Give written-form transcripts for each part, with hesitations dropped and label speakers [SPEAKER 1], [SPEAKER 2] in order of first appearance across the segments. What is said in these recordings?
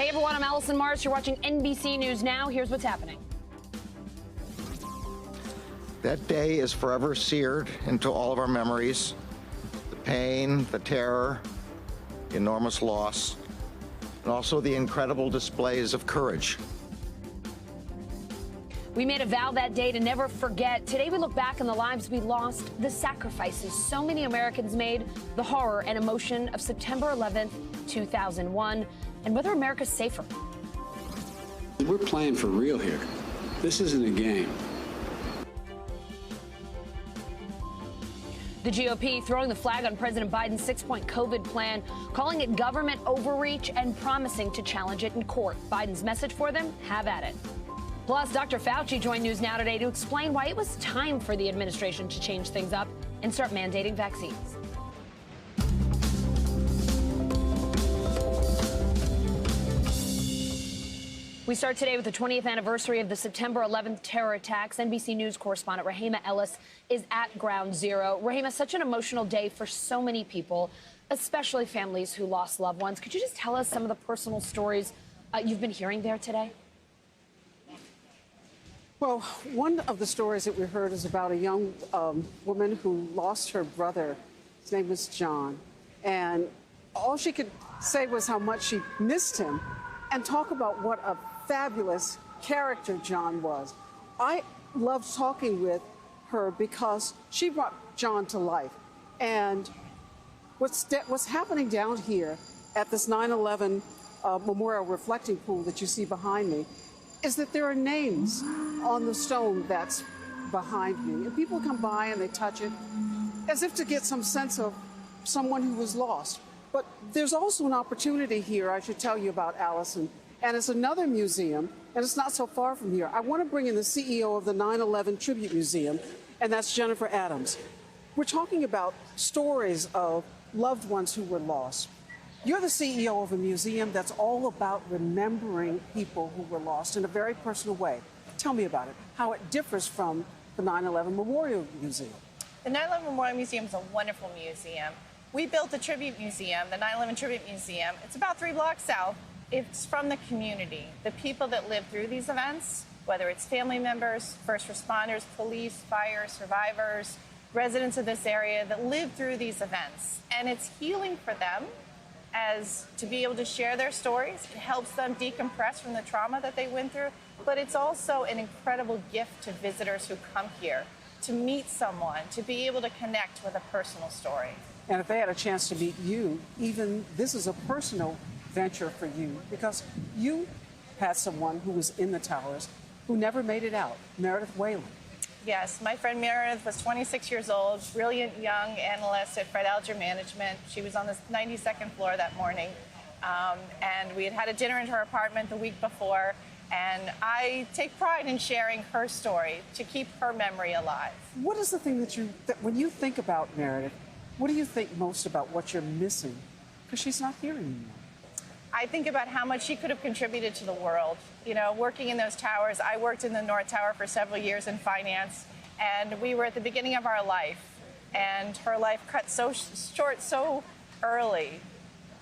[SPEAKER 1] Hey everyone, I'm Allison Morris. You're watching NBC News Now. Here's what's happening.
[SPEAKER 2] That day is forever seared into all of our memories. The pain, the terror, the enormous loss, and also the incredible displays of courage.
[SPEAKER 1] We made a vow that day to never forget. Today we look back on the lives we lost, the sacrifices so many Americans made, the horror and emotion of September 11th, 2001, and whether America's safer.
[SPEAKER 3] We're playing for real here. This isn't a game.
[SPEAKER 1] The GOP throwing the flag on President Biden's 6-point COVID plan, calling it government overreach and promising to challenge it in court. Biden's message for them, have at it. Plus, Dr. Fauci joined News Now today to explain why it was time for the administration to change things up and start mandating vaccines. We start today with the 20th anniversary of the September 11th terror attacks. NBC News correspondent Rahima Ellis is at Ground Zero. Rahima, such an emotional day for so many people, especially families who lost loved ones. Could you just tell us some of the personal stories you've been hearing there today?
[SPEAKER 4] Well, one of the stories that we heard is about a young woman who lost her brother. His name was John. And all she could say was how much she missed him and talk about what a fabulous character John was. I loved talking with her because she brought John to life. And what's happening down here at this 9/11 memorial reflecting pool that you see behind me is that there are names on the stone that's behind me. And people come by and they touch it as if to get some sense of someone who was lost. But there's also an opportunity here I should tell you about, Allison. And it's another museum, and it's not so far from here. I want to bring in the CEO of the 9/11 Tribute Museum, and that's Jennifer Adams. We're talking about stories of loved ones who were lost. You're the CEO of a museum that's all about remembering people who were lost in a very personal way. Tell me about it, how it differs from the 9/11 Memorial Museum.
[SPEAKER 5] The 9/11 Memorial Museum is a wonderful museum. We built a tribute museum, the 9/11 Tribute Museum. It's about 3 blocks south. It's from the community, the people that lived through these events, whether it's family members, first responders, police, fire, survivors, residents of this area that lived through these events. And it's healing for them as to be able to share their stories. It helps them decompress from the trauma that they went through, but it's also an incredible gift to visitors who come here to meet someone, to be able to connect with a personal story.
[SPEAKER 4] And if they had a chance to meet you, even this is a personal venture for you because you had someone who was in the towers who never made it out, Meredith Whalen.
[SPEAKER 5] Yes, my friend Meredith was 26 years old, brilliant young analyst at Fred Alger Management. She was on the 92nd floor that morning, and we had had a dinner in her apartment the week before, and I take pride in sharing her story to keep her memory alive.
[SPEAKER 4] What is the thing that when you think about Meredith, what do you think most about what you're missing? Because she's not here anymore.
[SPEAKER 5] I think about how much she could have contributed to the world. You know, working in those towers, I worked in the North Tower for several years in finance, and we were at the beginning of our life, and her life cut so short so early.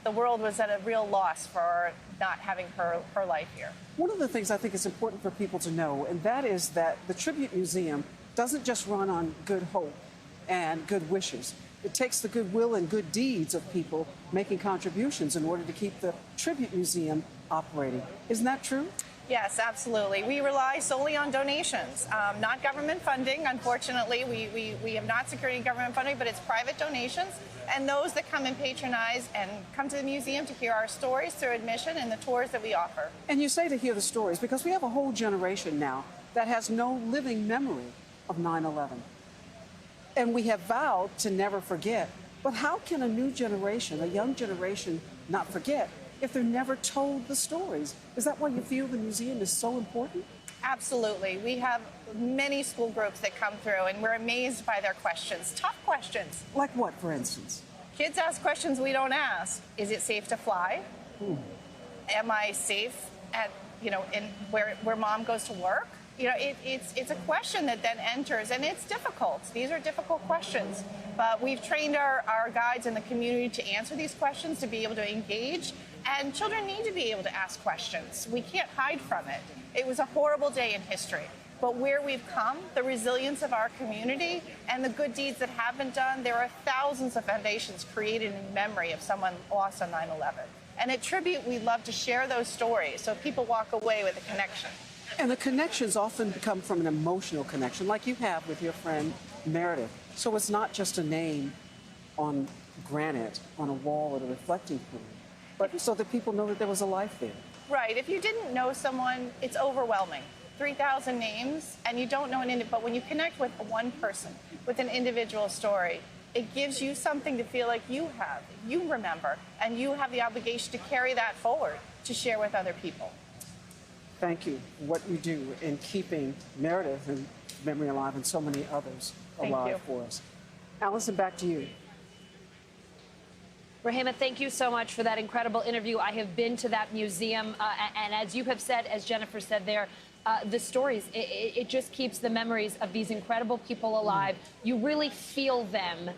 [SPEAKER 5] The world was at a real loss for not having her life here.
[SPEAKER 4] One of the things I think is important for people to know, and that is that the Tribute Museum doesn't just run on good hope and good wishes. It takes the goodwill and good deeds of people making contributions in order to keep the Tribute Museum operating. Isn't that true?
[SPEAKER 5] Yes, absolutely. We rely solely on donations, not government funding. Unfortunately, we have not secured any government funding, but it's private donations. And those that come and patronize and come to the museum to hear our stories through admission and the tours that we offer.
[SPEAKER 4] And you say to hear the stories because we have a whole generation now that has no living memory of 9/11. And we have vowed to never forget. But how can a new generation, a young generation, not forget if they're never told the stories? Is that why you feel the museum is so important?
[SPEAKER 5] Absolutely. We have many school groups that come through, and we're amazed by their questions, tough questions.
[SPEAKER 4] Like what, for instance?
[SPEAKER 5] Kids ask questions we don't ask. Is it safe to fly? Am I safe at, in where mom goes to work? It's a question that then enters, and it's difficult. These are difficult questions, but we've trained our guides in the community to answer these questions, to be able to engage And children need to be able to ask questions. We can't hide from it. It was a horrible day in history. But where we've come, the resilience of our community, and the good deeds that have been done, there are thousands of foundations created in memory of someone lost on 9/11. And at Tribute, we love to share those stories so people walk away with a connection.
[SPEAKER 4] And the connections often come from an emotional connection, like you have with your friend Meredith. So it's not just a name on granite on a wall at a reflecting pool, but so that people know that there was a life there.
[SPEAKER 5] Right. If you didn't know someone, it's overwhelming. 3,000 names, and you don't know but when you connect with one person, with an individual story, it gives you something to feel like you remember, and you have the obligation to carry that forward to share with other people.
[SPEAKER 4] Thank you for what you do in keeping Meredith and memory alive and so many others alive for us. Allison, back to you.
[SPEAKER 1] Rahima, thank you so much for that incredible interview. I have been to that museum, and as you have said, as Jennifer said there, the stories, it just keeps the memories of these incredible people alive. You really feel them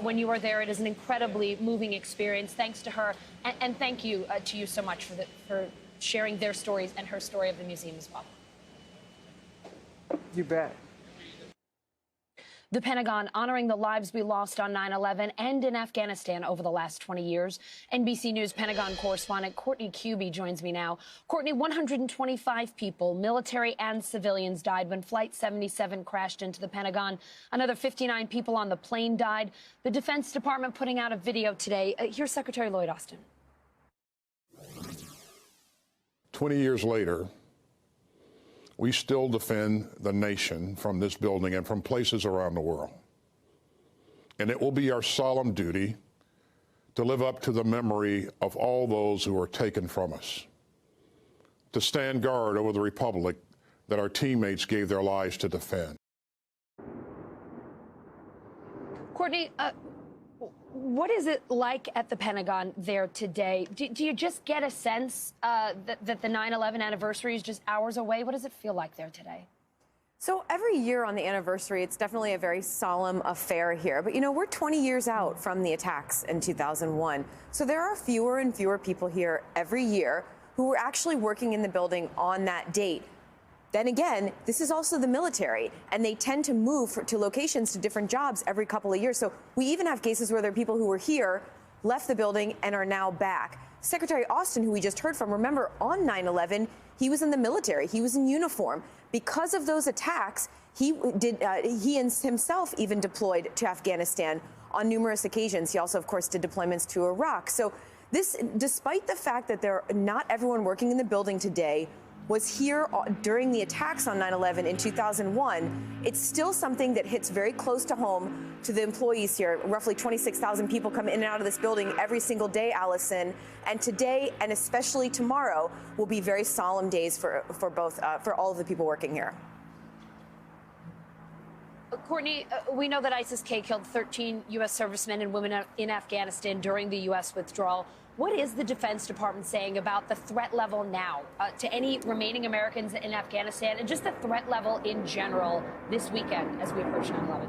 [SPEAKER 1] when you are there. It is an incredibly moving experience. Thanks to her, and thank you to you so much for sharing their stories and her story of the museum as well.
[SPEAKER 4] You bet.
[SPEAKER 1] The Pentagon honoring the lives we lost on 9/11 and in Afghanistan over the last 20 years. NBC News Pentagon correspondent Courtney Cubey joins me now. Courtney, 125 people, military and civilians, died when Flight 77 crashed into the Pentagon. Another 59 people on the plane died. The Defense Department putting out a video today. Here's Secretary Lloyd Austin.
[SPEAKER 6] 20 years later, we still defend the nation from this building and from places around the world. And it will be our solemn duty to live up to the memory of all those who were taken from us, to stand guard over the republic that our teammates gave their lives to defend.
[SPEAKER 1] Courtney, what is it like at the Pentagon there today? Do you just get a sense that the 9/11 anniversary is just hours away? What does it feel like there today?
[SPEAKER 7] So every year on the anniversary, it's definitely a very solemn affair here. But, you know, we're 20 years out from the attacks in 2001. So there are fewer and fewer people here every year who were actually working in the building on that date. Then again, this is also the military, and they tend to move to locations to different jobs every couple of years. So we even have cases where there are people who were here, left the building, and are now back. Secretary Austin, who we just heard from, remember, on 9/11, he was in the military. He was in uniform. Because of those attacks, he himself even deployed to Afghanistan on numerous occasions. He also, of course, did deployments to Iraq. So this, despite the fact that not everyone working in the building today was here during the attacks on 9/11 in 2001, it's still something that hits very close to home to the employees here. Roughly 26,000 people come in and out of this building every single day, Allison. And today, and especially tomorrow, will be very solemn days for all of the people working here.
[SPEAKER 1] Courtney, we know that ISIS-K killed 13 U.S. servicemen and women in Afghanistan during the U.S. withdrawal. What is the Defense Department saying about the threat level now to any remaining Americans in Afghanistan, and just the threat level in general this weekend as we approach 9/11?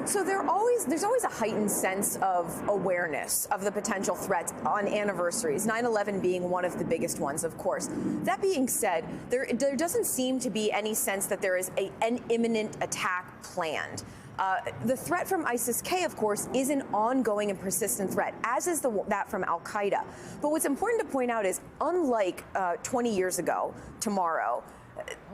[SPEAKER 7] So there's always a heightened sense of awareness of the potential threats on anniversaries, 9/11 being one of the biggest ones, of course. That being said, there doesn't seem to be any sense that there is an imminent attack planned. The threat from ISIS-K, of course, is an ongoing and persistent threat, as is that from al-Qaeda. But what's important to point out is, unlike 20 years ago, tomorrow,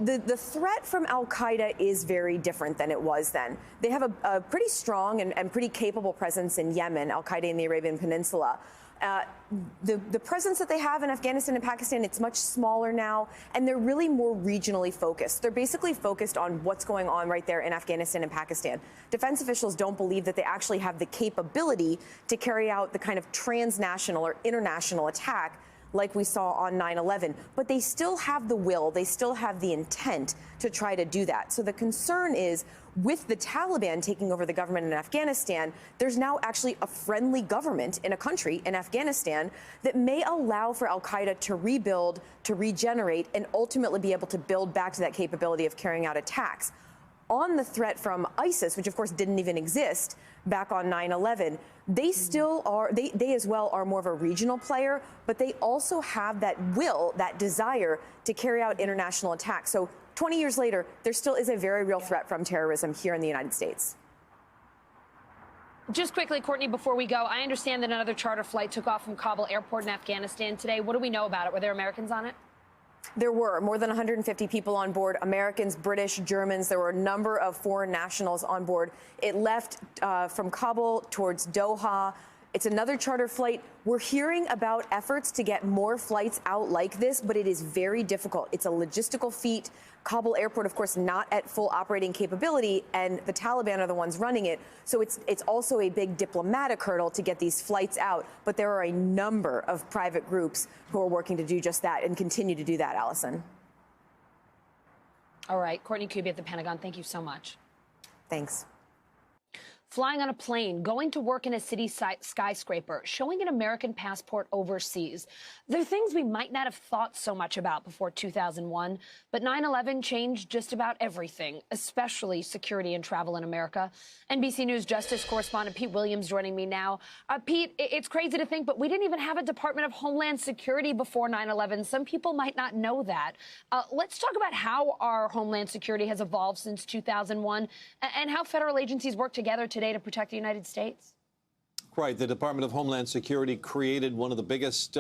[SPEAKER 7] the threat from al-Qaeda is very different than it was then. They have a pretty strong and pretty capable presence in Yemen, al-Qaeda in the Arabian Peninsula. The presence that they have in Afghanistan and Pakistan, it's much smaller now, and they're really more regionally focused. They're basically focused on what's going on right there in Afghanistan and Pakistan. Defense officials don't believe that they actually have the capability to carry out the kind of transnational or international attack like we saw on 9/11, but they still have the will, they still have the intent to try to do that. So the concern is, with the Taliban taking over the government in Afghanistan, there's now actually a friendly government in a country in Afghanistan that may allow for al-Qaeda to rebuild, to regenerate, and ultimately be able to build back to that capability of carrying out attacks. on the threat from ISIS, which of course didn't even exist back on 9/11, they still are, they as well are more of a regional player, but they also have that will, that desire to carry out international attacks. So 20 years later, there still is a very real threat from terrorism here in the United States.
[SPEAKER 1] Just quickly, Courtney, before we go, I understand that another charter flight took off from Kabul airport in Afghanistan today. What do we know about it? Were there Americans on it?
[SPEAKER 7] There were more than 150 people on board, Americans, British, Germans. There were a number of foreign nationals on board. It left from Kabul towards Doha. It's another charter flight. We're hearing about efforts to get more flights out like this, but it is very difficult. It's a logistical feat. Kabul airport, of course, not at full operating capability, and the Taliban are the ones running it. So it's also a big diplomatic hurdle to get these flights out. But there are a number of private groups who are working to do just that and continue to do that, Allison.
[SPEAKER 1] All right. Courtney Kuby at the Pentagon, thank you so much.
[SPEAKER 7] Thanks.
[SPEAKER 1] Flying on a plane, going to work in a city skyscraper, showing an American passport overseas. They're things we might not have thought so much about before 2001, but 9/11 changed just about everything, especially security and travel in America. NBC News Justice correspondent Pete Williams joining me now. Pete, it's crazy to think, but we didn't even have a Department of Homeland Security before 9/11. Some people might not know that. Let's talk about how our Homeland Security has evolved since 2001 and how federal agencies work together today to protect the United States.
[SPEAKER 8] Right. The Department of Homeland Security created one of the biggest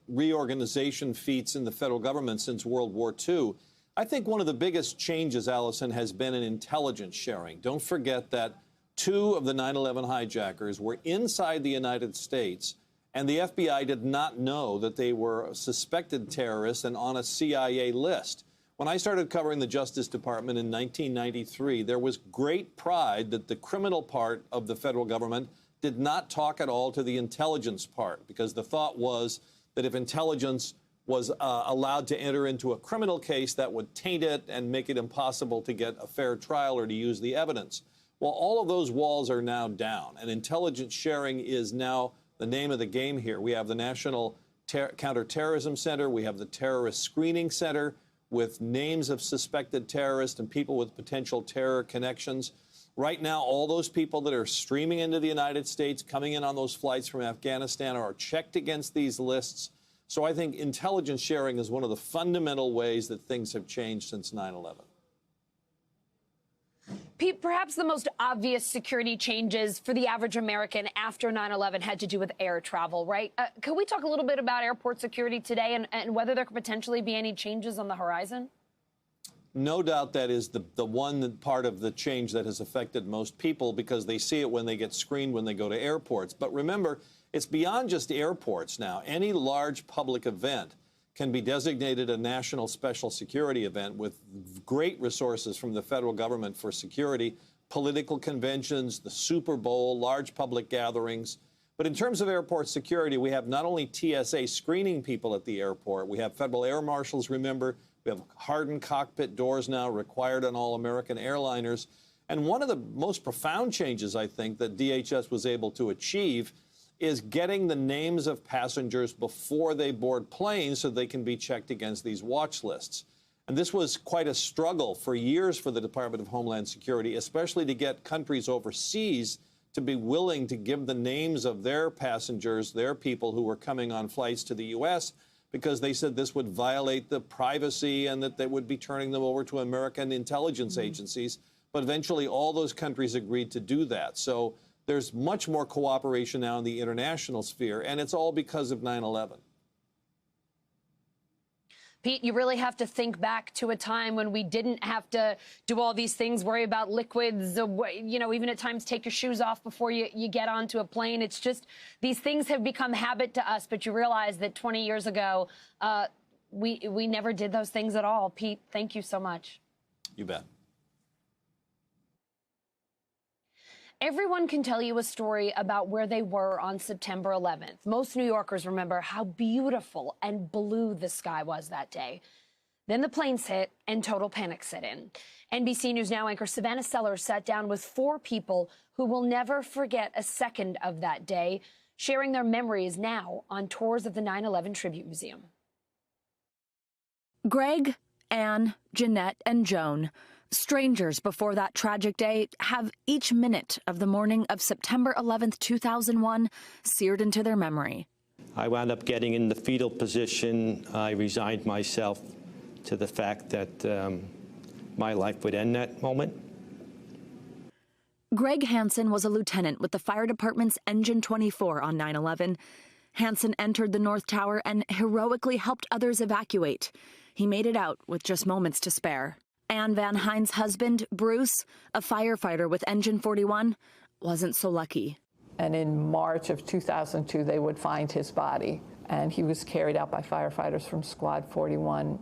[SPEAKER 8] reorganization feats in the federal government since World War II. I think one of the biggest changes, Allison, has been in intelligence sharing. Don't forget that 2 of the 9/11 hijackers were inside the United States, and the FBI did not know that they were suspected terrorists and on a CIA list. When I started covering the Justice Department in 1993, there was great pride that the criminal part of the federal government did not talk at all to the intelligence part, because the thought was that if intelligence was allowed to enter into a criminal case, that would taint it and make it impossible to get a fair trial or to use the evidence. Well, all of those walls are now down, and intelligence sharing is now the name of the game here. We have the National Counterterrorism Center. We have the Terrorist Screening Center, with names of suspected terrorists and people with potential terror connections. Right now, all those people that are streaming into the United States, coming in on those flights from Afghanistan, are checked against these lists. So I think intelligence sharing is one of the fundamental ways that things have changed since 9/11.
[SPEAKER 1] Pete, perhaps the most obvious security changes for the average American after 9/11 had to do with air travel, right? Could we talk a little bit about airport security today and whether there could potentially be any changes on the horizon?
[SPEAKER 8] No doubt that is the one part of the change that has affected most people, because they see it when they get screened when they go to airports. But remember, it's beyond just airports now. Any large public event can be designated a national special security event with great resources from the federal government for security, political conventions, the Super Bowl, large public gatherings. But in terms of airport security, we have not only TSA screening people at the airport, we have federal air marshals, remember, we have hardened cockpit doors now required on all American airliners. And one of the most profound changes, I think, that DHS was able to achieve is getting the names of passengers before they board planes so they can be checked against these watch lists. And this was quite a struggle for years for the Department of Homeland Security, especially to get countries overseas to be willing to give the names of their passengers, their people who were coming on flights to the U.S., because they said this would violate the privacy and that they would be turning them over to American intelligence agencies. But eventually all those countries agreed to do that. So there's much more cooperation now in the international sphere, and it's all because of 9/11.
[SPEAKER 1] Pete, you really have to think back to a time when we didn't have to do all these things, worry about liquids, you know, even at times take your shoes off before you get onto a plane. It's just these things have become habit to us, but you realize that 20 years ago, we never did those things at all. Pete, thank you so much.
[SPEAKER 8] You bet.
[SPEAKER 1] Everyone can tell you a story about where they were on September 11th. Most New Yorkers remember how beautiful and blue the sky was that day. Then the planes hit and total panic set in. NBC News Now anchor Savannah Sellers sat down with 4 people who will never forget a second of that day, sharing their memories now on tours of the 9/11 Tribute Museum.
[SPEAKER 9] Greg, Anne, Jeanette, and Joan.
[SPEAKER 1] Strangers before that tragic day have each minute of the morning of September 11th, 2001 seared into their memory.
[SPEAKER 9] I wound up getting in the fetal position. I resigned myself to the fact that my life would end that moment.
[SPEAKER 1] Greg Hansen was a lieutenant with the fire department's Engine 24 on 9/11. Hansen entered the North Tower and heroically helped others evacuate. He made it out with just moments to spare. Ann Van Hein's husband, Bruce, a firefighter with Engine 41, wasn't so lucky.
[SPEAKER 10] And in March of 2002, they would find his body, and he was carried out by firefighters from Squad 41.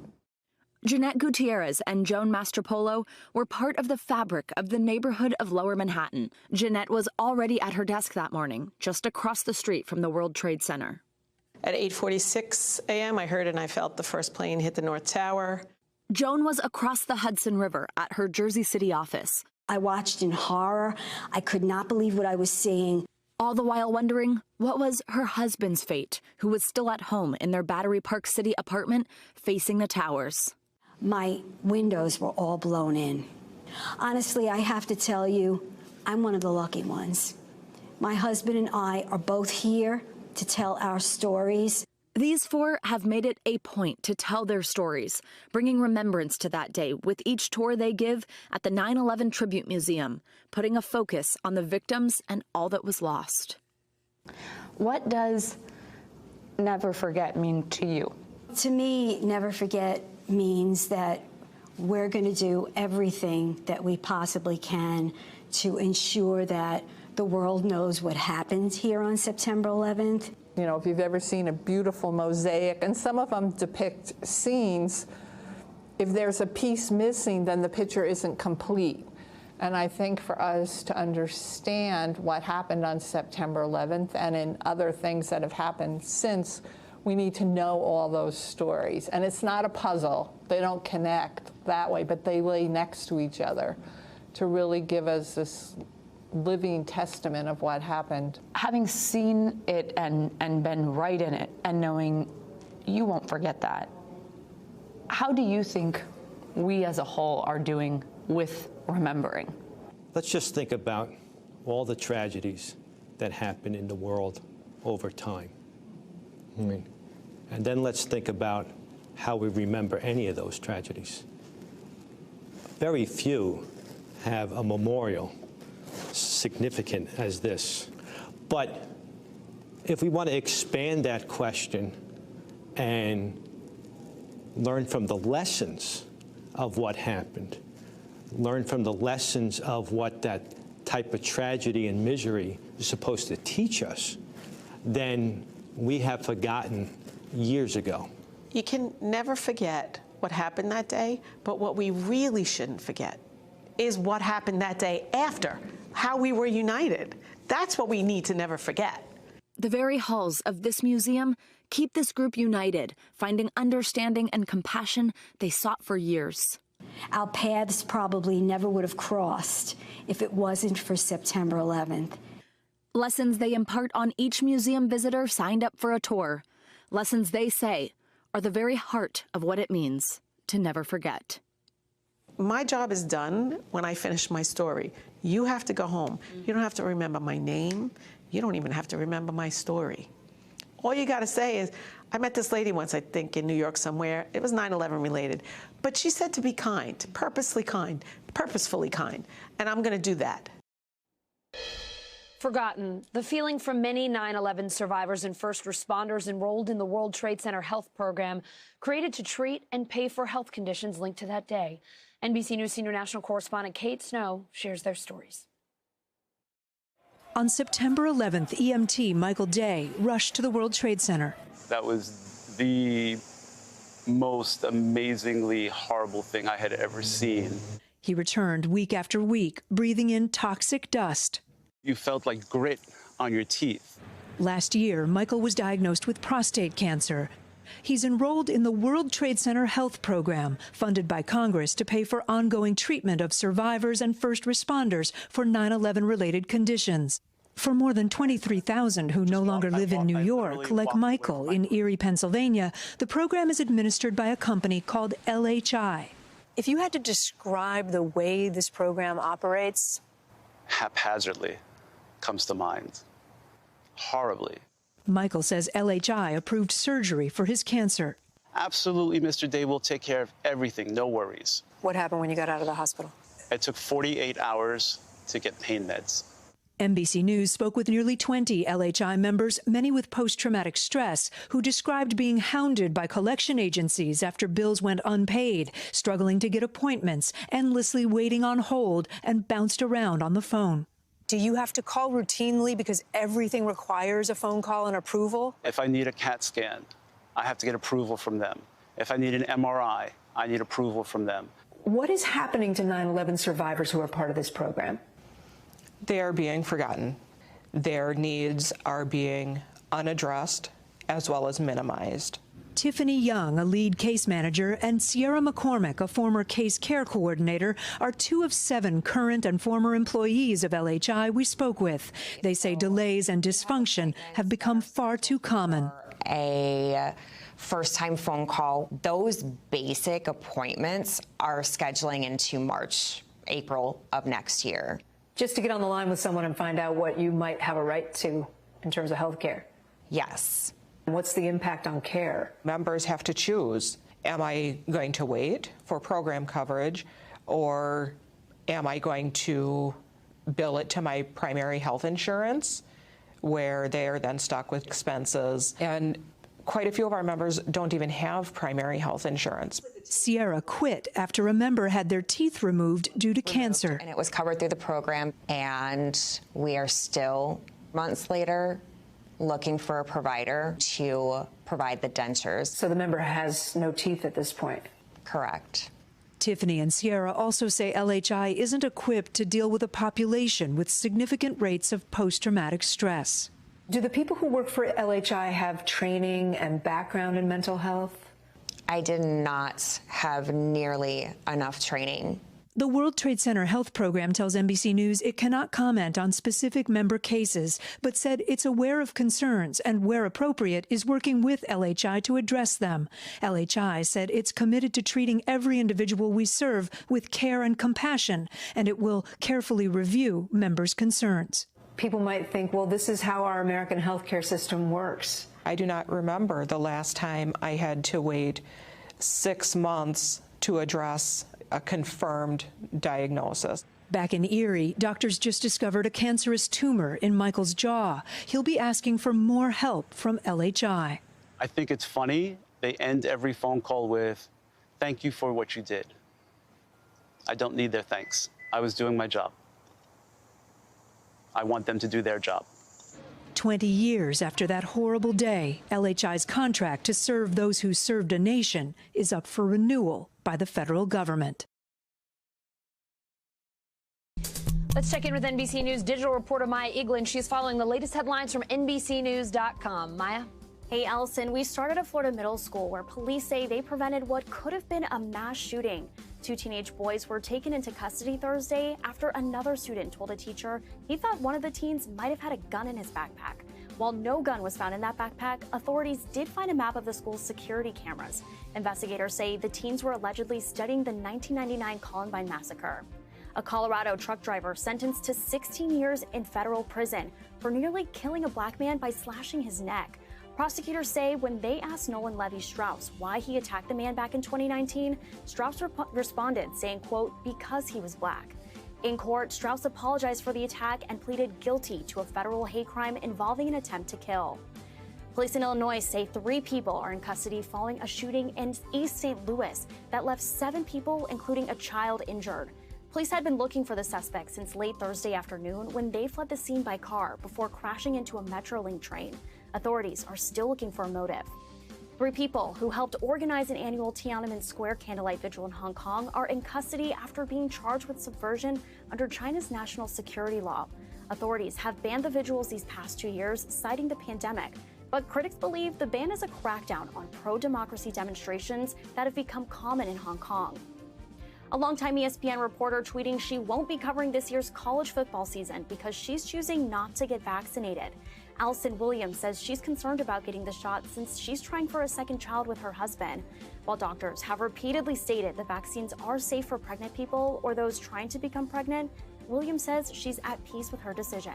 [SPEAKER 1] Jeanette Gutierrez and Joan Mastropolo were part of the fabric of the neighborhood of Lower Manhattan. Jeanette was already at her desk that morning, just across the street from the World Trade Center.
[SPEAKER 11] At 8:46 a.m., I heard and I felt the first plane hit the North Tower.
[SPEAKER 1] Joan was across the Hudson River at her Jersey City office.
[SPEAKER 12] I watched in horror. I could not believe what I was seeing.
[SPEAKER 1] All the while wondering what was her husband's fate, who was still at home in their Battery Park City apartment facing the towers.
[SPEAKER 12] My windows were all blown in. Honestly, I have to tell you, I'm one of the lucky ones. My husband and I are both here to tell our stories.
[SPEAKER 1] These four have made it a point to tell their stories, bringing remembrance to that day with each tour they give at the 9/11 Tribute Museum, putting a focus on the victims and all that was lost.
[SPEAKER 13] What does never forget mean to you?
[SPEAKER 12] To me, never forget means that we're going to do everything that we possibly can to ensure that the world knows what happened here on September 11th.
[SPEAKER 10] You know, if you've ever seen a beautiful mosaic, and some of them depict scenes, if there's a piece missing, then the picture isn't complete. And I think for us to understand what happened on September 11th and in other things that have happened since, we need to know all those stories. And it's not a puzzle. They don't connect that way, but they lay next to each other to really give us this living testament of what happened.
[SPEAKER 13] Having seen it and been right in it and knowing you won't forget that, how do you think we as a whole are doing with remembering?
[SPEAKER 9] Let's just think about all the tragedies that happen in the world over time. And then let's think about how we remember any of those tragedies. Very few have a memorial significant as this. But if we want to expand that question and learn from the lessons of what happened, learn from the lessons of what that type of tragedy and misery is supposed to teach us, then we have forgotten years ago.
[SPEAKER 11] You can never forget what happened that day, but what we really shouldn't forget is what happened that day after, how we were united. That's what we need to never forget.
[SPEAKER 1] The very halls of this museum keep this group united, finding understanding and compassion they sought for years.
[SPEAKER 12] Our paths probably never would have crossed if it wasn't for September 11th.
[SPEAKER 1] Lessons they impart on each museum visitor signed up for a tour. Lessons they say are the very heart of what it means to never forget.
[SPEAKER 11] My job is done when I finish my story. You have to go home. You don't have to remember my name. You don't even have to remember my story. All you got to say is, I met this lady once, I think, in New York somewhere. It was 9/11 related. But she said to be kind, purposefully kind, purposefully kind. And I'm going to do that.
[SPEAKER 1] Forgotten, the feeling from many 9/11 survivors and first responders enrolled in the World Trade Center health program created to treat and pay for health conditions linked to that day. NBC News senior national correspondent Kate Snow shares their stories.
[SPEAKER 14] On September 11th, EMT Michael Day rushed to the World Trade Center.
[SPEAKER 15] That was the most amazingly horrible thing I had ever seen.
[SPEAKER 14] He returned week after week, breathing in toxic dust.
[SPEAKER 15] You felt like grit on your teeth.
[SPEAKER 14] Last year, Michael was diagnosed with prostate cancer. He's enrolled in the World Trade Center health program, funded by Congress to pay for ongoing treatment of survivors and first responders for 9/11-related conditions. For more than 23,000 who no longer live in New York, like Michael in Erie, Pennsylvania, the program is administered by a company called LHI. If you had to describe the way this program operates,
[SPEAKER 15] haphazardly comes to mind. Horribly.
[SPEAKER 14] Michael says LHI approved surgery for his cancer.
[SPEAKER 15] Absolutely, Mr. Day will take care of everything, no worries.
[SPEAKER 14] What happened when you got out of the hospital?
[SPEAKER 15] It took 48 hours to get pain meds.
[SPEAKER 14] NBC News spoke with nearly 20 LHI members, many with post-traumatic stress, who described being hounded by collection agencies after bills went unpaid, struggling to get appointments, endlessly waiting on hold, and bounced around on the phone. Do you have to call routinely because everything requires a phone call and approval?
[SPEAKER 15] If I need a CAT scan, I have to get approval from them. If I need an MRI, I need approval from them.
[SPEAKER 14] What is happening to 9/11 survivors who are part of this program?
[SPEAKER 16] They are being forgotten. Their needs are being unaddressed as well as minimized.
[SPEAKER 14] Tiffany Young, a lead case manager, and Sierra McCormick, a former case care coordinator, are 2 of 7 current and former employees of LHI we spoke with. They say delays and dysfunction have become far too common.
[SPEAKER 17] A first-time phone call, those basic appointments are scheduling into March, April of next year.
[SPEAKER 14] Just to get on the line with someone and find out what you might have a right to in terms of health care?
[SPEAKER 17] Yes.
[SPEAKER 14] What's the impact on care?
[SPEAKER 16] Members have to choose. Am I going to wait for program coverage, or am I going to bill it to my primary health insurance, where they are then stuck with expenses? And quite a few of our members don't even have primary health insurance.
[SPEAKER 14] Sierra quit after a member had their teeth removed due to cancer.
[SPEAKER 17] And it was covered through the program, and we are still, months later, looking for a provider to provide the dentures.
[SPEAKER 14] So the member has no teeth at this point?
[SPEAKER 17] Correct.
[SPEAKER 14] Tiffany and Sierra also say LHI isn't equipped to deal with a population with significant rates of post-traumatic stress. Do the people who work for LHI have training and background in mental health?
[SPEAKER 17] I did not have nearly enough training.
[SPEAKER 14] The World Trade Center Health Program tells NBC News it cannot comment on specific member cases, but said it's aware of concerns and, where appropriate, is working with LHI to address them. LHI said it's committed to treating every individual we serve with care and compassion, and it will carefully review members' concerns. People might think, well, this is how our American healthcare system works.
[SPEAKER 16] I do not remember the last time I had to wait 6 months to address a confirmed diagnosis.
[SPEAKER 14] Back in Erie, doctors just discovered a cancerous tumor in Michael's jaw. He'll be asking for more help from LHI.
[SPEAKER 15] I think it's funny. They end every phone call with, "Thank you for what you did." I don't need their thanks. I was doing my job. I want them to do their job.
[SPEAKER 14] 20 years after that horrible day, LHI's contract to serve those who served a nation is up for renewal by the federal government.
[SPEAKER 1] Let's check in with NBC News Digital reporter Maya Eaglin. She's following the latest headlines from NBCnews.com. Maya?
[SPEAKER 18] Hey, Allison, we started at Florida Middle School, where police say they prevented what could have been a mass shooting. 2 teenage boys were taken into custody Thursday after another student told a teacher he thought one of the teens might have had a gun in his backpack. While no gun was found in that backpack, authorities did find a map of the school's security cameras. Investigators say the teens were allegedly studying the 1999 Columbine massacre. A Colorado truck driver sentenced to 16 years in federal prison for nearly killing a black man by slashing his neck. Prosecutors say when they asked Nolan Levy Strauss why he attacked the man back in 2019, Strauss responded saying, quote, because he was black. In court, Strauss apologized for the attack and pleaded guilty to a federal hate crime involving an attempt to kill. Police in Illinois say 3 people are in custody following a shooting in East St. Louis that left 7 people, including a child, injured. Police had been looking for the suspect since late Thursday afternoon when they fled the scene by car before crashing into a Metrolink train. Authorities are still looking for a motive. 3 people who helped organize an annual Tiananmen Square candlelight vigil in Hong Kong are in custody after being charged with subversion under China's national security law. Authorities have banned the vigils these past 2 years, citing the pandemic. But critics believe the ban is a crackdown on pro-democracy demonstrations that have become common in Hong Kong. A longtime ESPN reporter tweeting she won't be covering this year's college football season because she's choosing not to get vaccinated. Allison Williams says she's concerned about getting the shot since she's trying for a second child with her husband. While doctors have repeatedly stated the vaccines are safe for pregnant people or those trying to become pregnant, Williams says she's at peace with her decision.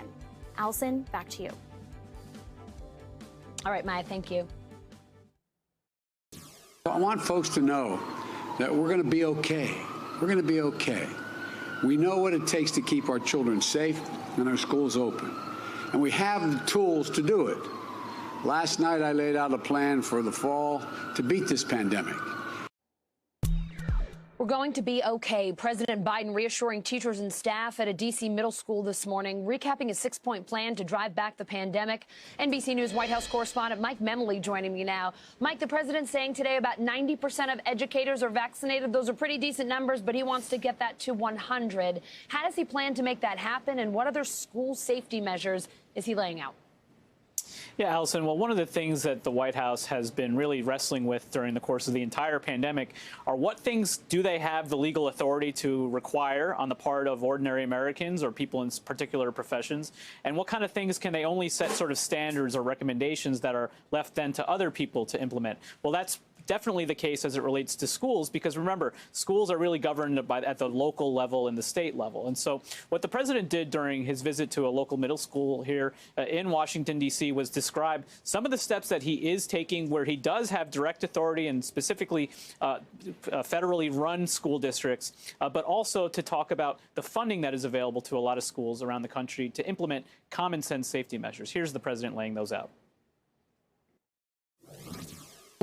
[SPEAKER 18] Allison, back to you.
[SPEAKER 1] All right, Maya, thank you.
[SPEAKER 3] I want folks to know that we're going to be okay. We're going to be okay. We know what it takes to keep our children safe and our schools open. And we have the tools to do it. Last night, I laid out a plan for the fall to beat this pandemic.
[SPEAKER 1] We're going to be okay. President Biden reassuring teachers and staff at a D.C. middle school this morning, recapping a 6-point plan to drive back the pandemic. NBC News White House correspondent Mike Memley joining me now. Mike, the president saying today about 90% of educators are vaccinated. Those are pretty decent numbers, but he wants to get that to 100. How does he plan to make that happen, and what other school safety measures is he laying out?
[SPEAKER 19] Yeah, Allison, well, one of the things that the White House has been really wrestling with during the course of the entire pandemic are what things do they have the legal authority to require on the part of ordinary Americans or people in particular professions, and what kind of things can they only set sort of standards or recommendations that are left then to other people to implement? Well, that's definitely the case as it relates to schools, because remember, schools are really governed at the local level and the state level. And so what the president did during his visit to a local middle school here in Washington, D.C. was describe some of the steps that he is taking where he does have direct authority and specifically federally run school districts, but also to talk about the funding that is available to a lot of schools around the country to implement common sense safety measures. Here's the president laying those out.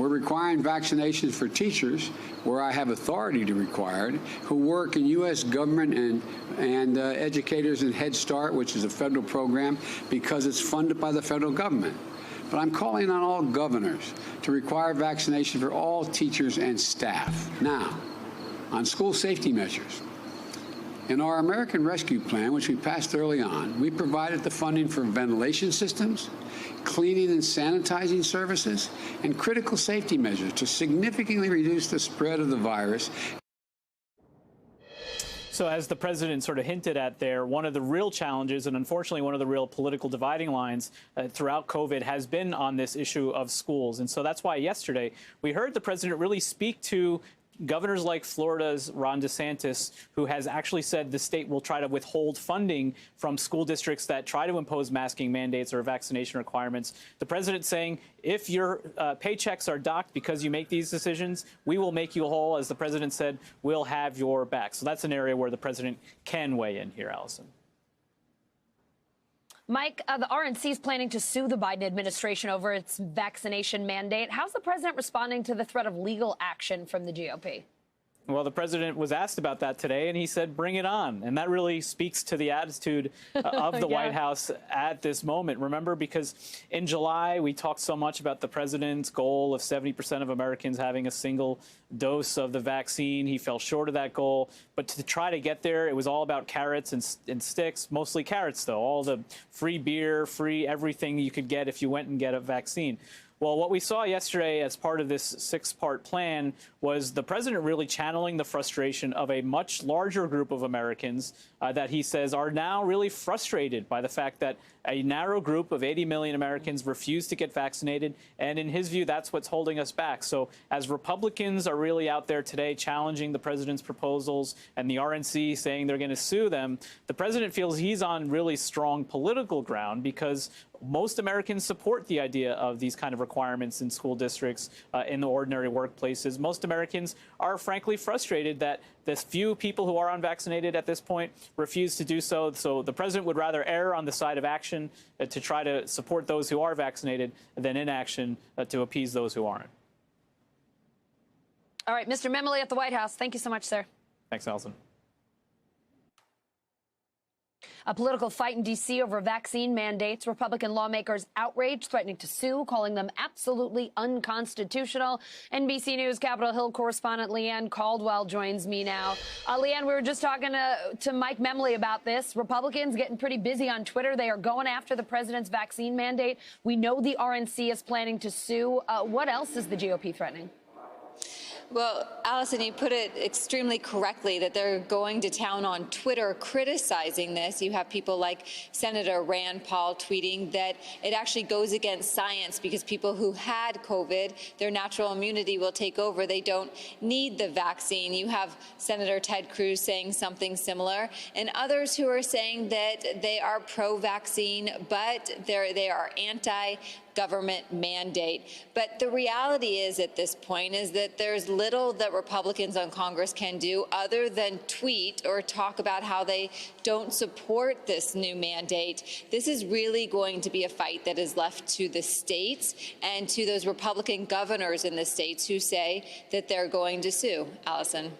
[SPEAKER 3] We're requiring vaccinations for teachers, where I have authority to require it, who work in U.S. government and educators in Head Start, which is a federal program, because it's funded by the federal government. But I'm calling on all governors to require vaccination for all teachers and staff. Now, on school safety measures. In our American Rescue Plan, which we passed early on, we provided the funding for ventilation systems, cleaning and sanitizing services, and critical safety measures to significantly reduce the spread of the virus.
[SPEAKER 19] So as the president sort of hinted at there, one of the real challenges, and unfortunately one of the real political dividing lines throughout COVID, has been on this issue of schools. And so that's why yesterday we heard the president really speak to governors like Florida's Ron DeSantis, who has actually said the state will try to withhold funding from school districts that try to impose masking mandates or vaccination requirements. The president saying, if your paychecks are docked because you make these decisions, we will make you whole. As the president said, we'll have your back. So that's an area where the president can weigh in here, Allison.
[SPEAKER 1] Mike, the RNC is planning to sue the Biden administration over its vaccination mandate. How's the president responding to the threat of legal action from the GOP?
[SPEAKER 19] Well, the president was asked about that today, and he said, bring it on. And that really speaks to the attitude of the White House at this moment. Remember, because in July, we talked so much about the president's goal of 70% of Americans having a single dose of the vaccine. He fell short of that goal. But to try to get there, it was all about carrots and sticks, mostly carrots, though. All the free beer, free everything you could get if you went and get a vaccine. Well, what we saw yesterday as part of this 6-part plan was the president really channeling the frustration of a much larger group of Americans that he says are now really frustrated by the fact that a narrow group of 80 million Americans refuse to get vaccinated. And in his view, that's what's holding us back. So as Republicans are really out there today challenging the president's proposals and the RNC saying they're going to sue them, the president feels he's on really strong political ground because most Americans support the idea of these kind of requirements in school districts, in the ordinary workplaces. Most Americans are frankly frustrated that the few people who are unvaccinated at this point refuse to do so. So the president would rather err on the side of action to try to support those who are vaccinated than inaction to appease those who aren't.
[SPEAKER 1] All right, Mr. Memley at the White House. Thank you so much, sir.
[SPEAKER 19] Thanks, Allison.
[SPEAKER 1] A political fight in D.C. over vaccine mandates. Republican lawmakers outraged, threatening to sue, calling them absolutely unconstitutional. NBC News Capitol Hill correspondent Leanne Caldwell joins me now. Leanne, we were just talking to Mike Memley about this. Republicans getting pretty busy on Twitter. They are going after the president's vaccine mandate. We know the RNC is planning to sue. What else is the GOP threatening?
[SPEAKER 20] Well, Allison, you put it extremely correctly that they're going to town on Twitter criticizing this. You have people like Senator Rand Paul tweeting that it actually goes against science because people who had COVID, their natural immunity will take over. They don't need the vaccine. You have Senator Ted Cruz saying something similar, and others who are saying that they are pro-vaccine, but they are anti-government mandate. But the reality is at this point is that there's little that Republicans on Congress can do other than tweet or talk about how they don't support this new mandate. This is really going to be a fight that is left to the states and to those Republican governors in the states who say that they're going to sue. Allison.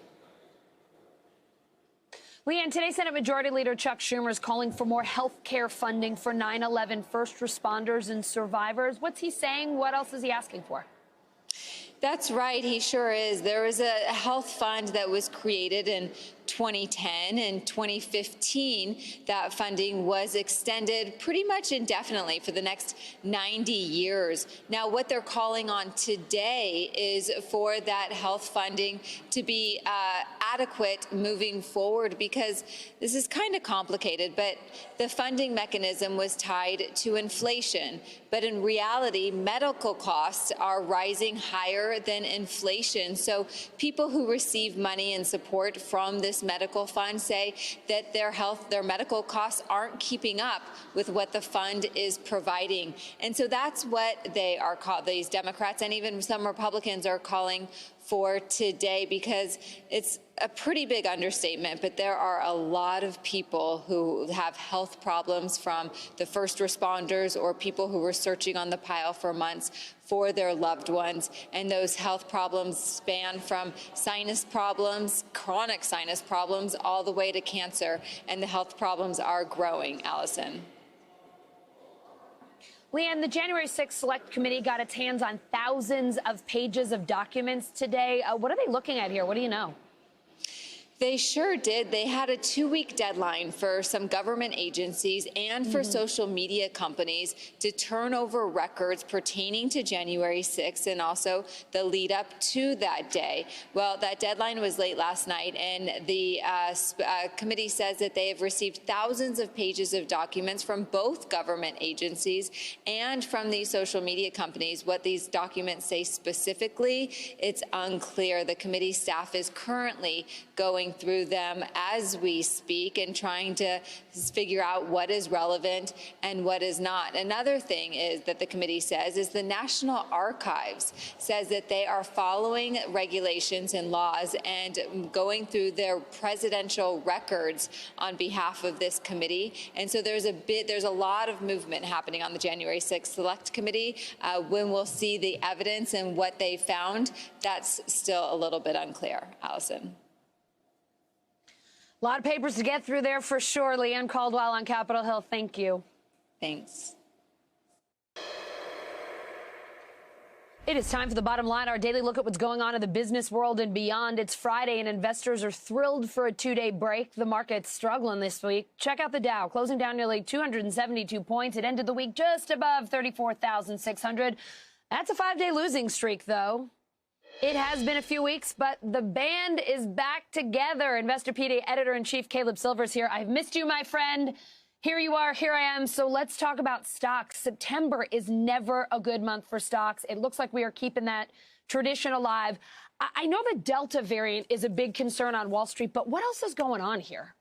[SPEAKER 1] Leanne, today Senate Majority Leader Chuck Schumer is calling for more health care funding for 9/11 first responders and survivors. What's he saying? What else is he asking for?
[SPEAKER 20] That's right. He sure is. There was a health fund that was created in 2010 and 2015. That funding was extended pretty much indefinitely for the next 90 years. Now, what they're calling on today is for that health funding to be adequate moving forward, because this is kind of complicated, but the funding mechanism was tied to inflation. But in reality, medical costs are rising higher than inflation. So people who receive money and support from this medical fund say that their medical costs aren't keeping up with what the fund is providing. And so that's what they are called, these Democrats and even some Republicans are calling for today, because it's a pretty big understatement, but there are a lot of people who have health problems, from the first responders or people who were searching on the pile for months for their loved ones. And those health problems span from sinus problems, chronic sinus problems, all the way to cancer. And the health problems are growing, Allison.
[SPEAKER 1] Leanne, the January 6th Select Committee got its hands on thousands of pages of documents today. What are they looking at here? What do you know?
[SPEAKER 20] They sure did. They had a 2-week deadline for some government agencies and for social media companies to turn over records pertaining to January 6th and also the lead up to that day. Well, that deadline was late last night, and the committee says that they have received thousands of pages of documents from both government agencies and from these social media companies. What these documents say specifically, it's unclear. The committee staff is currently going through them as we speak and trying to figure out what is relevant and what is not. Another thing is that the committee says is the National Archives says that they are following regulations and laws and going through their presidential records on behalf of this committee. And so there's a lot of movement happening on the January 6th Select Committee. When we'll see the evidence and what they found, that's still a little bit unclear. Allison.
[SPEAKER 1] A lot of papers to get through there for sure. Leanne Caldwell on Capitol Hill. Thank you.
[SPEAKER 20] Thanks.
[SPEAKER 1] It is time for the bottom line, our daily look at what's going on in the business world and beyond. It's Friday, and investors are thrilled for a 2-day break. The market's struggling this week. Check out the Dow, closing down nearly 272 points. It ended the week just above 34,600. That's a 5-day losing streak, though. It has been a few weeks, but the band is back together. Investopedia editor-in-chief Caleb Silver's here. I've missed you, my friend. Here you are. Here I am. So let's talk about stocks. September is never a good month for stocks. It looks like we are keeping that tradition alive. I know the Delta variant is a big concern on Wall Street, but what else is going on here?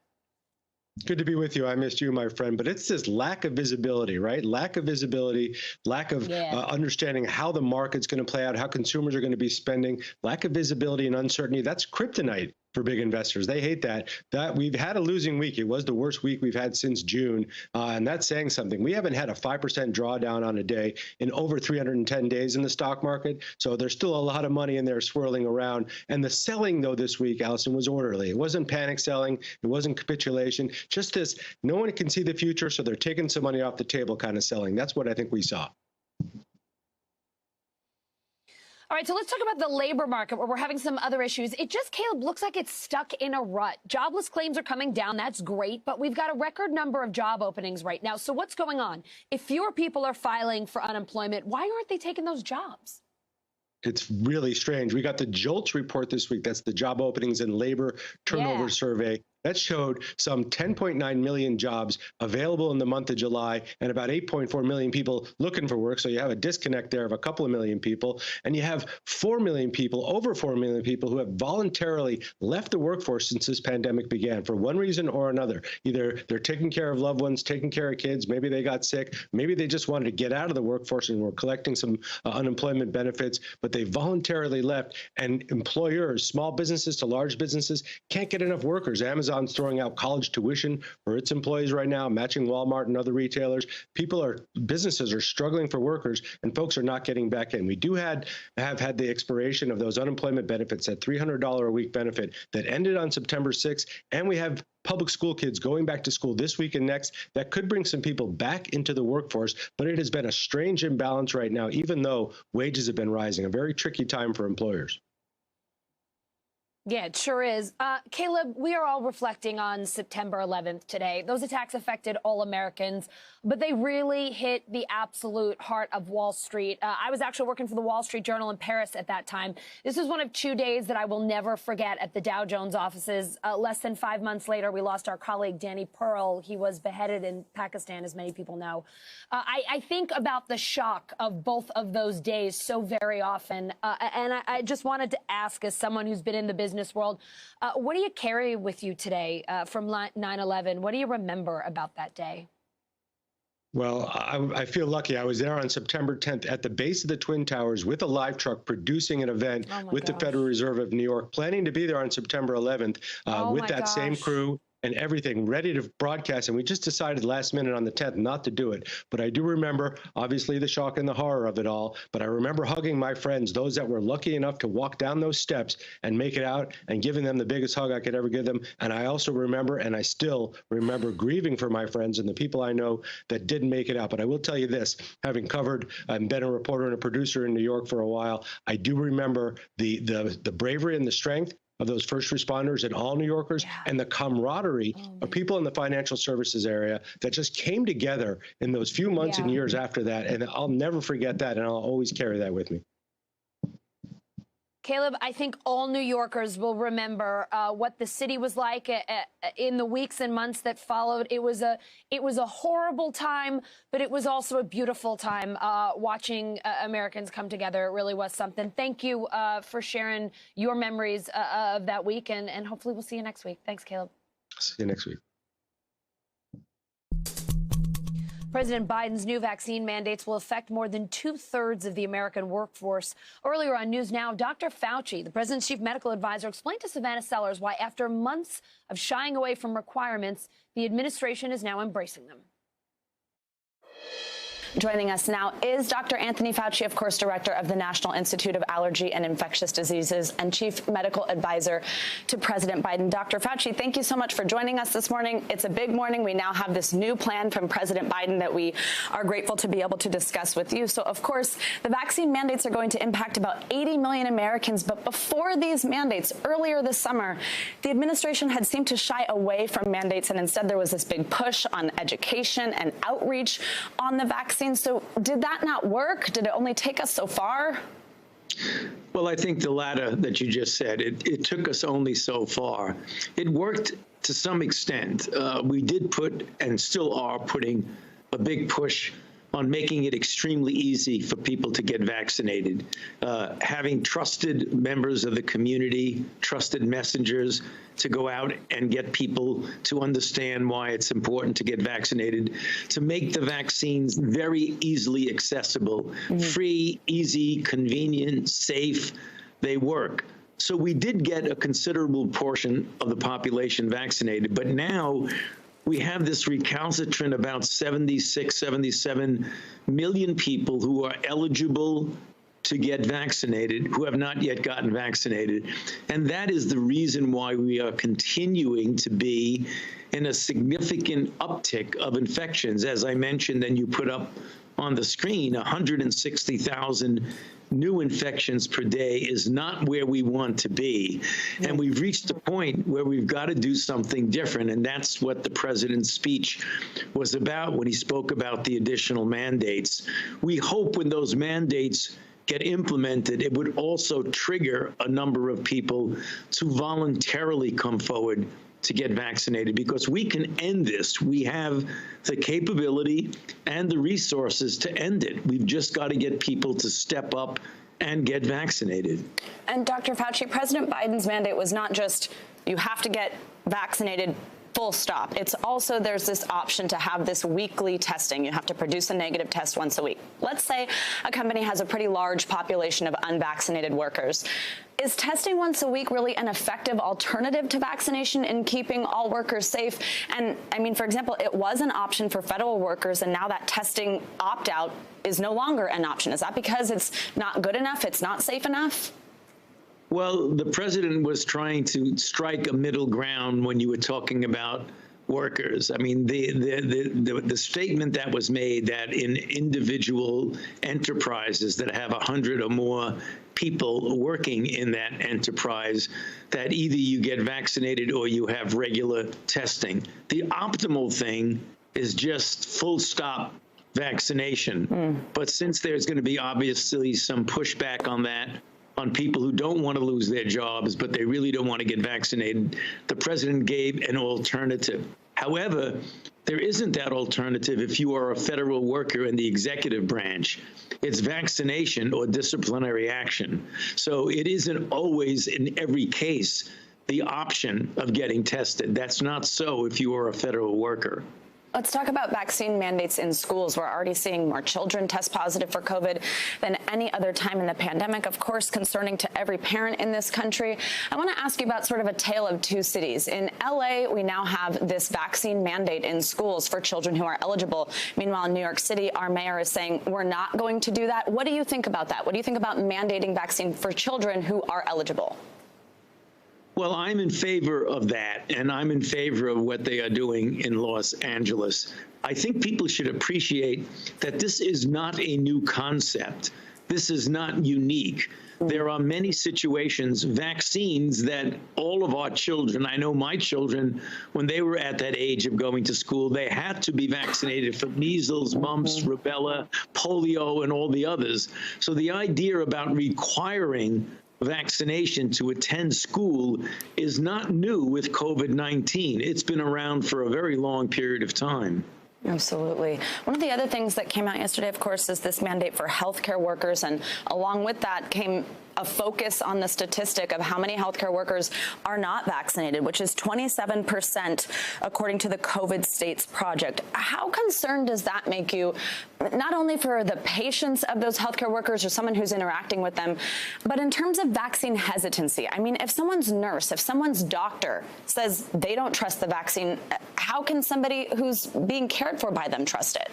[SPEAKER 21] Good to be with you. I missed you, my friend. But it's this lack of visibility, right? Lack of visibility, lack of understanding how the market's going to play out, how consumers are going to be spending, lack of visibility and uncertainty. That's kryptonite for big investors. They hate that. We've had a losing week. It was the worst week we've had since June. And that's saying something. We haven't had a 5% drawdown on a day in over 310 days in the stock market. So there's still a lot of money in there swirling around. And the selling, though, this week, Allison, was orderly. It wasn't panic selling. It wasn't capitulation. Just this, no one can see the future, so they're taking some money off the table kind of selling. That's what I think we saw.
[SPEAKER 1] All right, so let's talk about the labor market, where we're having some other issues. It just, Caleb, looks like it's stuck in a rut. Jobless claims are coming down. That's great, but we've got a record number of job openings right now. So what's going on? If fewer people are filing for unemployment, why aren't they taking those jobs?
[SPEAKER 21] It's really strange. We got the JOLTS report this week. That's the Job Openings and Labor Turnover Survey. That showed some 10.9 million jobs available in the month of July and about 8.4 million people looking for work. So you have a disconnect there of a couple of million people. And you have 4 million people, over 4 million people, who have voluntarily left the workforce since this pandemic began for one reason or another. Either they're taking care of loved ones, taking care of kids, maybe they got sick, maybe they just wanted to get out of the workforce and were collecting some unemployment benefits, but they voluntarily left. And employers, small businesses to large businesses, can't get enough workers. Amazon's throwing out college tuition for its employees right now, matching Walmart and other retailers. Businesses are struggling for workers, and folks are not getting back in. We do have had the expiration of those unemployment benefits, that $300 a week benefit that ended on September 6th, and we have public school kids going back to school this week and next. That could bring some people back into the workforce, but it has been a strange imbalance right now, even though wages have been rising. A very tricky time for employers.
[SPEAKER 1] Yeah, it sure is. Caleb, we are all reflecting on September 11th today. Those attacks affected all Americans, but they really hit the absolute heart of Wall Street. I was actually working for the Wall Street Journal in Paris at that time. This is one of 2 days that I will never forget at the Dow Jones offices. Less than 5 months later, we lost our colleague, Danny Pearl. He was beheaded in Pakistan, as many people know. I think about the shock of both of those days so very often. And I just wanted to ask, as someone who's been in the business world, what do you carry with you today from 9/11? What do you remember about that day?
[SPEAKER 21] Well, I feel lucky. I was there on September 10th at the base of the Twin Towers with a live truck producing an event with the Federal Reserve of New York, planning to be there on September 11th with that same crew and everything ready to broadcast. And we just decided last minute on the 10th not to do it. But I do remember, obviously, the shock and the horror of it all. But I remember hugging my friends, those that were lucky enough to walk down those steps and make it out, and giving them the biggest hug I could ever give them. And I also remember, and I still remember, grieving for my friends and the people I know that didn't make it out. But I will tell you this, having covered and been a reporter and a producer in New York for a while, I do remember the bravery and the strength of those first responders and all New Yorkers, and the camaraderie of people in the financial services area that just came together in those few months and years after that. And I'll never forget that, and I'll always carry that with me.
[SPEAKER 1] Caleb, I think all New Yorkers will remember what the city was like in the weeks and months that followed. It was a horrible time, but it was also a beautiful time watching Americans come together. It really was something. Thank you for sharing your memories of that week, and hopefully we'll see you next week. Thanks, Caleb.
[SPEAKER 21] See you next week.
[SPEAKER 1] President Biden's new vaccine mandates will affect more than 2/3 of the American workforce. Earlier on News Now, Dr. Fauci, the president's chief medical advisor, explained to Savannah Sellers why, after months of shying away from requirements, the administration is now embracing them.
[SPEAKER 2] Joining us now is Dr. Anthony Fauci, of course, director of the National Institute of Allergy and Infectious Diseases and chief medical advisor to President Biden. Dr. Fauci, thank you so much for joining us this morning. It's a big morning. We now have this new plan from President Biden that we are grateful to be able to discuss with you. So, of course, the vaccine mandates are going to impact about 80 million Americans. But before these mandates, earlier this summer, the administration had seemed to shy away from mandates, and instead there was this big push on education and outreach on the vaccine. So did that not work? Did it only take us so far?
[SPEAKER 22] Well, I think the latter that you just said, it took us only so far. It worked to some extent. We did put, and still are putting, a big push on making it extremely easy for people to get vaccinated. Having trusted members of the community, trusted messengers to go out and get people to understand why it's important to get vaccinated, to make the vaccines very easily accessible, free, easy, convenient, safe. They work. So we did get a considerable portion of the population vaccinated, but now we have this recalcitrant about 76, 77 million people who are eligible to get vaccinated, who have not yet gotten vaccinated. And that is the reason why we are continuing to be in a significant uptick of infections. As I mentioned, and you put up on the screen, 160,000 new infections per day is not where we want to be. And we've reached a point where we've got to do something different. And that's what the president's speech was about when he spoke about the additional mandates. We hope when those mandates get implemented, it would also trigger a number of people to voluntarily come forward to get vaccinated, because we can end this. We have the capability and the resources to end it. We've just got to get people to step up and get vaccinated.
[SPEAKER 2] And Dr. Fauci, President Biden's mandate was not just you have to get vaccinated, full stop. It's also there's this option to have this weekly testing. You have to produce a negative test once a week. Let's say a company has a pretty large population of unvaccinated workers. Is testing once a week really an effective alternative to vaccination in keeping all workers safe? And I mean, for example, it was an option for federal workers, and now that testing opt-out is no longer an option. Is that because it's not good enough? It's not safe enough?
[SPEAKER 22] Well, the president was trying to strike a middle ground when you were talking about workers. I mean, the statement that was made that in individual enterprises that have 100 or more people working in that enterprise, that either you get vaccinated or you have regular testing. The optimal thing is just full stop vaccination. But since there's going to be obviously some pushback on that, on people who don't want to lose their jobs, but they really don't want to get vaccinated, the president gave an alternative. However, there isn't that alternative if you are a federal worker in the executive branch. It's vaccination or disciplinary action. So it isn't always, in every case, the option of getting tested. That's not so if you are a federal worker.
[SPEAKER 2] Let's talk about vaccine mandates in schools. We're already seeing more children test positive for COVID than any other time in the pandemic, of course, concerning to every parent in this country. I want to ask you about sort of a tale of two cities. In LA, we now have this vaccine mandate in schools for children who are eligible. Meanwhile, in New York City, our mayor is saying we're not going to do that. What do you think about that? What do you think about mandating vaccine for children who are eligible?
[SPEAKER 22] Well, I'm in favor of that, and I'm in favor of what they are doing in Los Angeles. I think people should appreciate that this is not a new concept. This is not unique. There are many situations, vaccines that all of our children, I know my children, when they were at that age of going to school, they had to be vaccinated for measles, mumps, rubella, polio, and all the others. So the idea about requiring vaccination to attend school is not new with COVID-19. It's been around for a very long period of time.
[SPEAKER 2] Absolutely. One of the other things that came out yesterday, of course, is this mandate for healthcare workers. And along with that came a focus on the statistic of how many healthcare workers are not vaccinated, which is 27%, according to the COVID States Project. How concerned does that make you, not only for the patients of those healthcare workers or someone who's interacting with them, but in terms of vaccine hesitancy? I mean, if someone's nurse, if someone's doctor says they don't trust the vaccine, how can somebody who's being cared for by them trust it?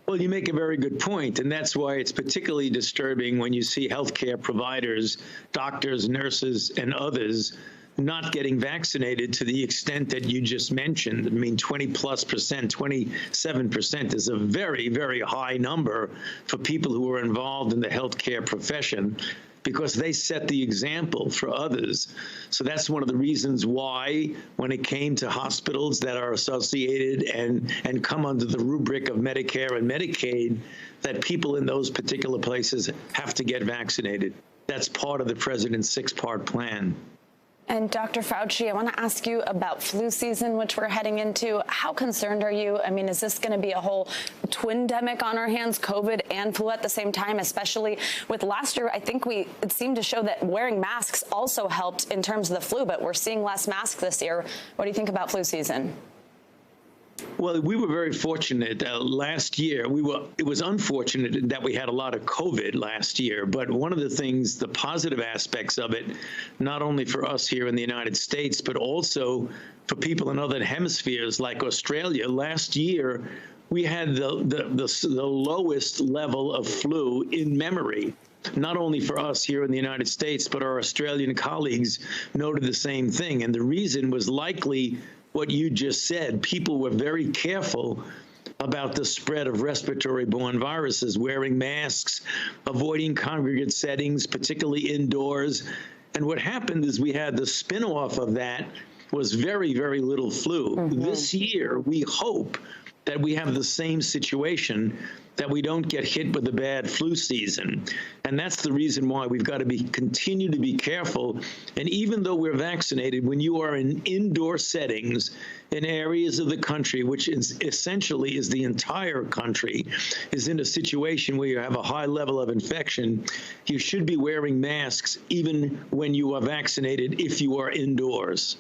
[SPEAKER 22] Well, you make a very good point, and that's why it's particularly disturbing when you see healthcare providers, doctors, nurses, and others not getting vaccinated to the extent that you just mentioned. I mean, 20+%, 27% is a very, very high number for people who are involved in the healthcare profession, because they set the example for others. So that's one of the reasons why, when it came to hospitals that are associated and come under the rubric of Medicare and Medicaid, that people in those particular places have to get vaccinated. That's part of the president's 6-part plan.
[SPEAKER 2] And Dr. Fauci, I want to ask you about flu season, which we're heading into. How concerned are you? I mean, is this going to be a whole twin-demic on our hands, COVID and flu at the same time, especially with last year? I think it seemed to show that wearing masks also helped in terms of the flu, but we're seeing less masks this year. What do you think about flu season?
[SPEAKER 22] Well, we were very fortunate last year. It was unfortunate that we had a lot of COVID last year, but one of the things, the positive aspects of it, not only for us here in the United States, but also for people in other hemispheres like Australia, last year we had the lowest level of flu in memory. Not only for us here in the United States, but our Australian colleagues noted the same thing. And the reason was likely what you just said. People were very careful about the spread of respiratory-borne viruses, wearing masks, avoiding congregate settings, particularly indoors. And what happened is we had the spin-off of that was very, very little flu. This year, we hope that we have the same situation, that we don't get hit with a bad flu season. And that's the reason why we've got to continue to be careful. And even though we're vaccinated, when you are in indoor settings in areas of the country, which is essentially is the entire country, is in a situation where you have a high level of infection, you should be wearing masks even when you are vaccinated if you are indoors.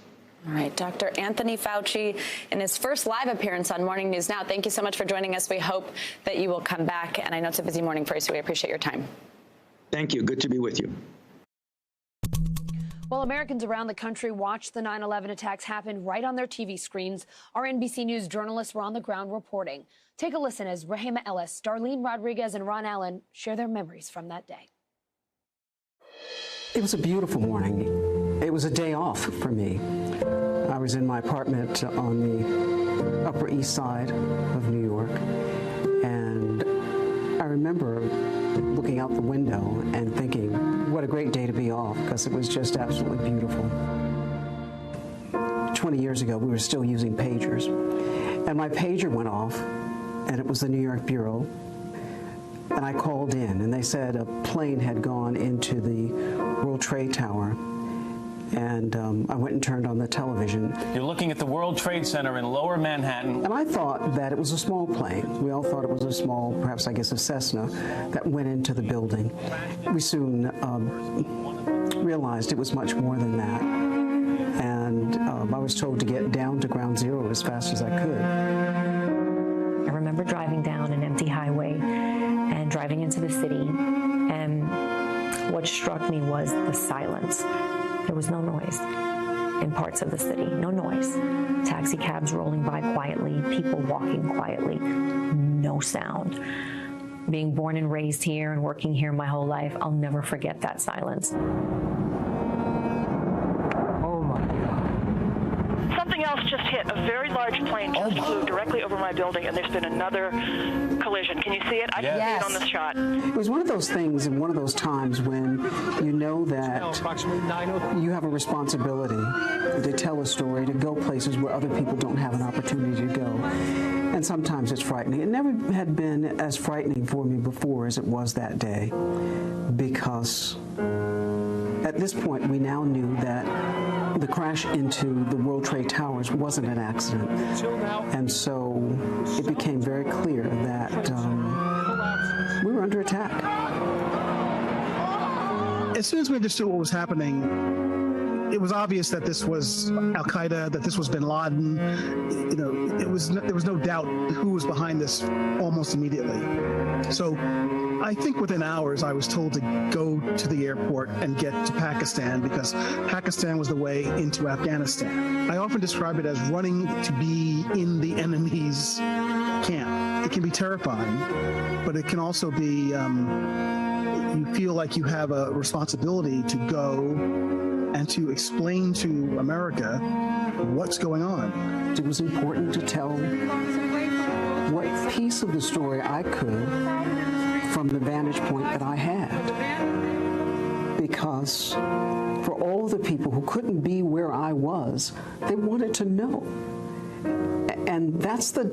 [SPEAKER 2] All right, Dr. Anthony Fauci, in his first live appearance on Morning News Now, thank you so much for joining us. We hope that you will come back. And I know it's a busy morning for you, so we appreciate your time.
[SPEAKER 22] Thank you. Good to be with you.
[SPEAKER 1] While Americans around the country watched the 9/11 attacks happen right on their TV screens, our NBC News journalists were on the ground reporting. Take a listen as Rahima Ellis, Darlene Rodriguez, and Ron Allen share their memories from that day.
[SPEAKER 4] It was a beautiful morning. It was a day off for me. I was in my apartment on the Upper East Side of New York, and I remember looking out the window and thinking, what a great day to be off, because it was just absolutely beautiful. 20 years ago, we were still using pagers, and my pager went off, and it was the New York Bureau, and I called in, and they said a plane had gone into the World Trade Tower. And I went and turned on the television.
[SPEAKER 5] You're looking at the World Trade Center in Lower Manhattan.
[SPEAKER 4] And I thought that it was a small plane. We all thought it was a small, perhaps I guess a Cessna, that went into the building. We soon realized it was much more than that. And I was told to get down to ground zero as fast as I could.
[SPEAKER 23] I remember driving down an empty highway and driving into the city. And what struck me was the silence. There was no noise in parts of the city, no noise. Taxi cabs rolling by quietly, people walking quietly, no sound. Being born and raised here and working here my whole life, I'll never forget that silence.
[SPEAKER 24] Oh my God. Something else just hit. A very large plane just flew directly over my building, and there's been another collision. Can you see it? I can see it on the shot.
[SPEAKER 4] It was one of those things and one of those times when you know that you have a responsibility to tell a story, to go places where other people don't have an opportunity to go. And sometimes it's frightening. It never had been as frightening for me before as it was that day, because at this point we now knew that the crash into the World Trade Towers wasn't an accident. And so it became very clear that we were under attack.
[SPEAKER 25] As soon as we understood what was happening, it was obvious that this was Al-Qaeda, that this was bin Laden. You know, there was no doubt who was behind this almost immediately. So I think within hours I was told to go to the airport and get to Pakistan, because Pakistan was the way into Afghanistan. I often describe it as running to be in the enemy's camp. It can be terrifying, but it can also be, you feel like you have a responsibility to go and to explain to America what's going on.
[SPEAKER 4] It was important to tell what piece of the story I could from the vantage point that I had. Because for all the people who couldn't be where I was, they wanted to know. And that's the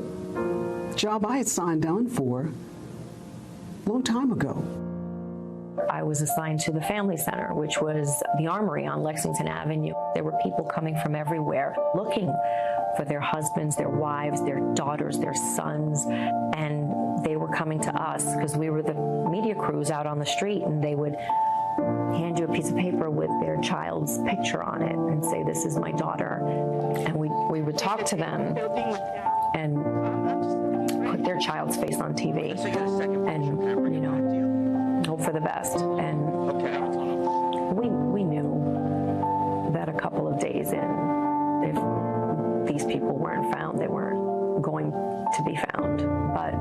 [SPEAKER 4] job I had signed on for a long time ago.
[SPEAKER 23] I was assigned to the Family Center, which was the Armory on Lexington Avenue. There were people coming from everywhere looking for their husbands, their wives, their daughters, their sons, and they were coming to us because we were the media crews out on the street, and they would hand you a piece of paper with their child's picture on it and say, "This is my daughter." And we would talk to them and put their child's face on TV and, you know, hope for the best. And we knew that a couple of days in, if these people weren't found, they weren't going to be found. But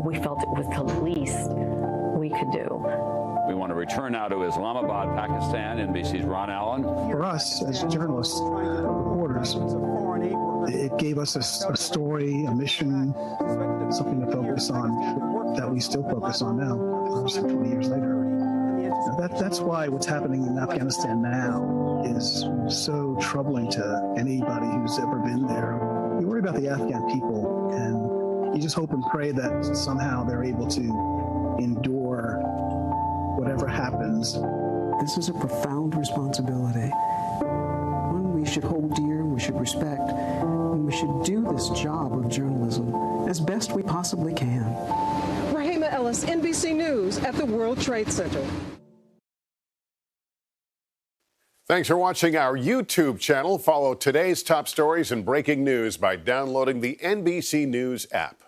[SPEAKER 23] we felt it was the least we could do.
[SPEAKER 26] We want to return now to Islamabad, Pakistan. NBC's Ron Allen.
[SPEAKER 25] For us as journalists, reporters, it gave us a story, a mission, something to focus on that we still focus on now, 20 years later. That's why what's happening in Afghanistan now is so troubling to anybody who's ever been there. We worry about the Afghan people, and you just hope and pray that somehow they're able to endure whatever happens.
[SPEAKER 4] This is a profound responsibility, one we should hold dear, we should respect, and we should do this job of journalism as best we possibly can.
[SPEAKER 6] Rahima Ellis, NBC News at the World Trade Center.
[SPEAKER 7] Thanks for watching our YouTube channel. Follow today's top stories and breaking news by downloading the NBC News app.